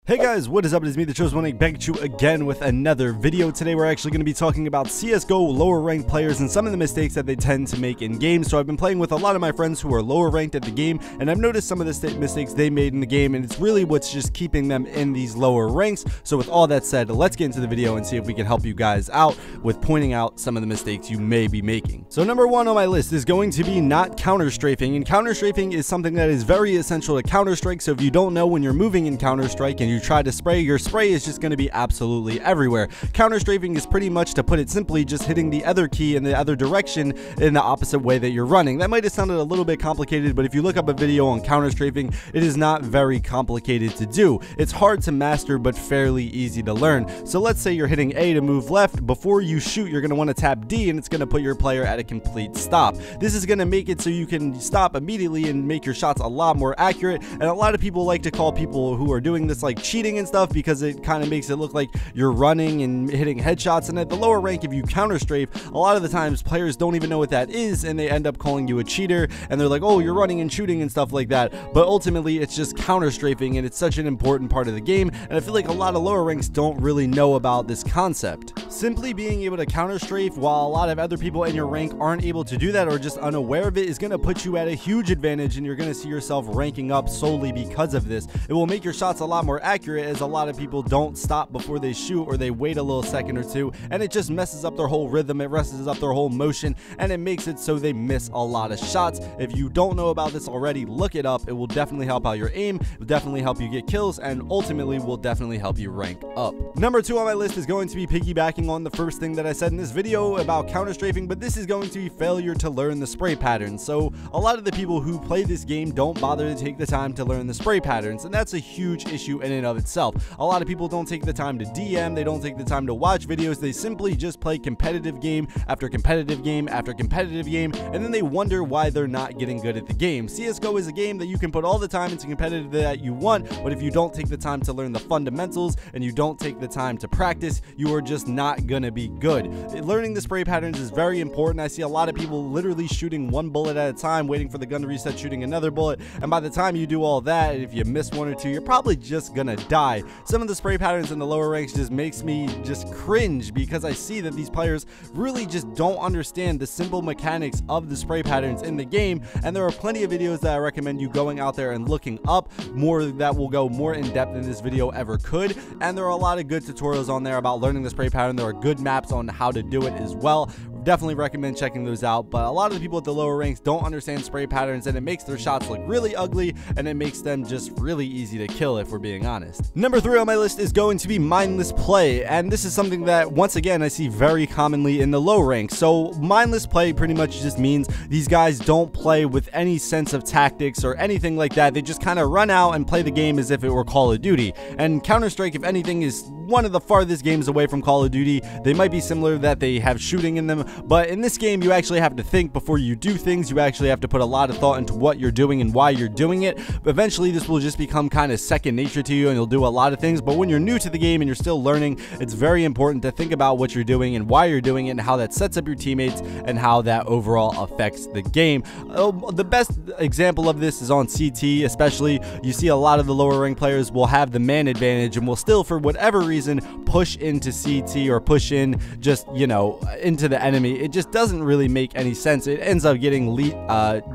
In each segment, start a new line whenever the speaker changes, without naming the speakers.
Hey guys, what is up? It is me, the Chosen One, back at you again with another video. Today we're actually going to be talking about CSGO lower ranked players and some of the mistakes that they tend to make in games. So I've been playing with a lot of my friends who are lower ranked at the game, and I've noticed some of the mistakes they made in the game, and it's really what's just keeping them in these lower ranks. So with all that said, let's get into the video and see if we can help you guys out with pointing out some of the mistakes you may be making. So number one on my list is going to be not counter strafing, and counter strafing is something that is very essential to Counter Strike. So if you don't know, when you're moving in Counter Strike and you try to spray, your spray is just going to be absolutely everywhere. Counter strafing is pretty much, to put it simply, just hitting the other key in the other direction in the opposite way that you're running. That might have sounded a little bit complicated, but if you look up a video on counter strafing, it is not very complicated to do. It's hard to master, but fairly easy to learn. So let's say you're hitting A to move left. Before you shoot, you're going to want to tap D, and it's going to put your player at a complete stop. This is going to make it so you can stop immediately and make your shots a lot more accurate. And a lot of people like to call people who are doing this like cheating and stuff, because it kind of makes it look like you're running and hitting headshots. And at the lower rank, if you counter strafe, a lot of the times players don't even know what that is, and they end up calling you a cheater, and they're like, oh, you're running and shooting and stuff like that. But ultimately, it's just counter strafing, and it's such an important part of the game, and I feel like a lot of lower ranks don't really know about this concept. Simply being able to counter strafe while a lot of other people in your rank aren't able to do that, or just unaware of it, is going to put you at a huge advantage, and you're going to see yourself ranking up solely because of this. It will make your shots a lot more accurate, as a lot of people don't stop before they shoot, or they wait a little second or two, and it just messes up their whole rhythm, it messes up their whole motion, and it makes it so they miss a lot of shots. If you don't know about this already, look it up. It will definitely help out your aim, it will definitely help you get kills, and ultimately will definitely help you rank up. Number two on my list is going to be piggybacking on the first thing that I said in this video about counter strafing, but this is going to be failure to learn the spray patterns. So a lot of the people who play this game don't bother to take the time to learn the spray patterns, and that's a huge issue in and of itself. A lot of people don't take the time to DM, they don't take the time to watch videos, they simply just play competitive game after competitive game after competitive game, and then they wonder why they're not getting good at the game. CSGO is a game that you can put all the time into competitive that you want, but if you don't take the time to learn the fundamentals and you don't take the time to practice, you are just not gonna be good. Learning the spray patterns is very important. I see a lot of people literally shooting one bullet at a time, waiting for the gun to reset, shooting another bullet, and by the time you do all that, if you miss one or two, you're probably just gonna die. Some of the spray patterns in the lower ranks just makes me just cringe, because I see that these players really just don't understand the simple mechanics of the spray patterns in the game, and there are plenty of videos that I recommend you going out there and looking up more that will go more in depth than this video ever could, and there are a lot of good tutorials on there about learning the spray pattern. There are good maps on how to do it as well. Definitely recommend checking those out, but a lot of the people at the lower ranks don't understand spray patterns, and it makes their shots look really ugly, and it makes them just really easy to kill, if we're being honest. Number three on my list is going to be mindless play, and this is something that once again I see very commonly in the low ranks. So mindless play pretty much just means these guys don't play with any sense of tactics or anything like that. They just kind of run out and play the game as if it were Call of Duty, and Counter-Strike, if anything, is one of the farthest games away from Call of Duty. They might be similar that they have shooting in them, but in this game you actually have to think before you do things. You actually have to put a lot of thought into what you're doing and why you're doing it. Eventually this will just become kind of second nature to you, and you'll do a lot of things, but when you're new to the game and you're still learning, it's very important to think about what you're doing and why you're doing it, and how that sets up your teammates and how that overall affects the game. The best example of this is on CT, especially. You see a lot of the lower rank players will have the man advantage and will still, for whatever reason, push into CT or push in just, you know, into the enemy. It just doesn't really make any sense. It ends up getting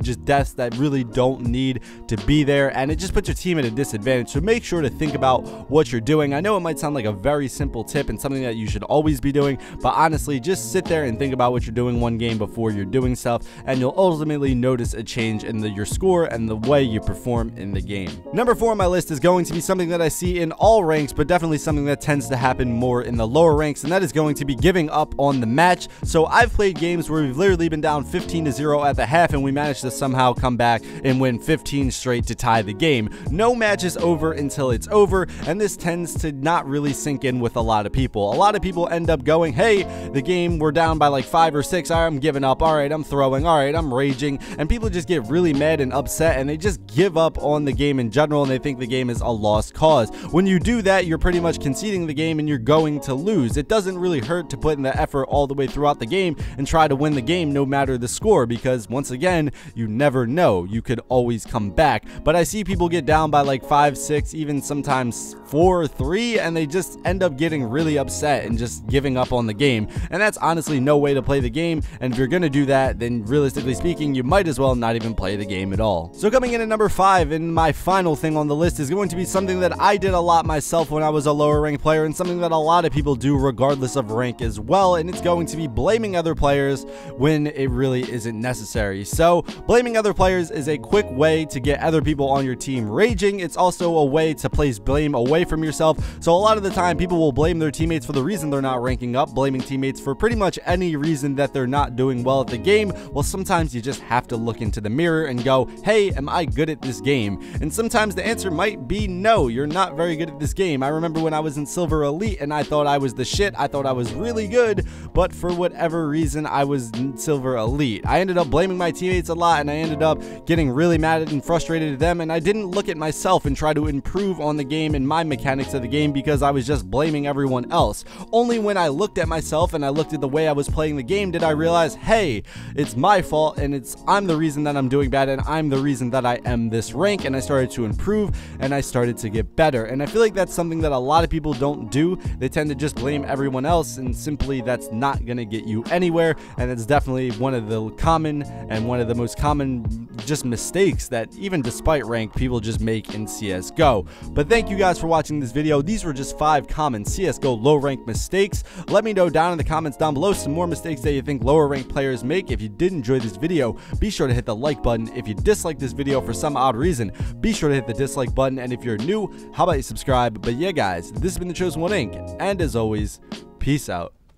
just deaths that really don't need to be there, and it just puts your team at a disadvantage. So make sure to think about what you're doing. I know it might sound like a very simple tip and something that you should always be doing, but honestly, just sit there and think about what you're doing one game before you're doing stuff, and you'll ultimately notice a change in your score and the way you perform in the game. Number four on my list is going to be something that I see in all ranks, but definitely something that tends to happen more in the lower ranks, and that is going to be giving up on the match. So I've played games where we've literally been down 15-0 at the half, and we managed to somehow come back and win 15 straight to tie the game. No match is over until it's over, and this tends to not really sink in with a lot of people. A lot of people end up going, hey, the game, we're down by like 5 or 6, I'm giving up, all right, I'm throwing, all right, I'm raging, and people just get really mad and upset, and they just give up on the game in general, and they think the game is a lost cause. When you do that, you're pretty much conceding the game, and you're going to lose. It doesn't really hurt to put in the effort all the way throughout the game, game and try to win the game no matter the score, because once again, you never know. You could always come back. But I see people get down by like 5, 6, even sometimes 4 or 3, and they just end up getting really upset and just giving up on the game. And that's honestly no way to play the game. And if you're gonna do that, then realistically speaking, you might as well not even play the game at all. So coming in at number 5, and my final thing on the list, is going to be something that I did a lot myself when I was a lower ranked player, and something that a lot of people do regardless of rank as well, and it's going to be blaming other players when it really isn't necessary. So blaming other players is a quick way to get other people on your team raging. It's also a way to place blame away from yourself. So a lot of the time, people will blame their teammates for the reason they're not ranking up, blaming teammates for pretty much any reason that they're not doing well at the game. Well, sometimes you just have to look into the mirror and go, hey, am I good at this game? And sometimes the answer might be no, you're not very good at this game. I remember when I was in Silver Elite and I thought I was the shit. I thought I was really good, but for whatever reason, I was in Silver Elite. I ended up blaming my teammates a lot, and I ended up getting really mad and frustrated at them, and I didn't look at myself and try to improve on the game and my mechanics of the game, because I was just blaming everyone else. Only when I looked at myself and I looked at the way I was playing the game did I realize, hey, it's my fault, and I'm the reason that I'm doing bad, and I'm the reason that I am this rank. And I started to improve, and I started to get better. And I feel like that's something that a lot of people don't do. They tend to just blame everyone else, and simply that's not gonna get you anywhere. And it's definitely one of the common and one of the most common just mistakes that even despite rank, people just make in CSGO. But thank you guys for watching this video. These were just 5 common CSGO low rank mistakes. Let me know down in the comments down below some more mistakes that you think lower ranked players make. If you did enjoy this video, be sure to hit the like button. If you dislike this video for some odd reason, be sure to hit the dislike button. And if you're new, how about you subscribe? But yeah guys, this has been the Chosen One Inc., and as always, peace out.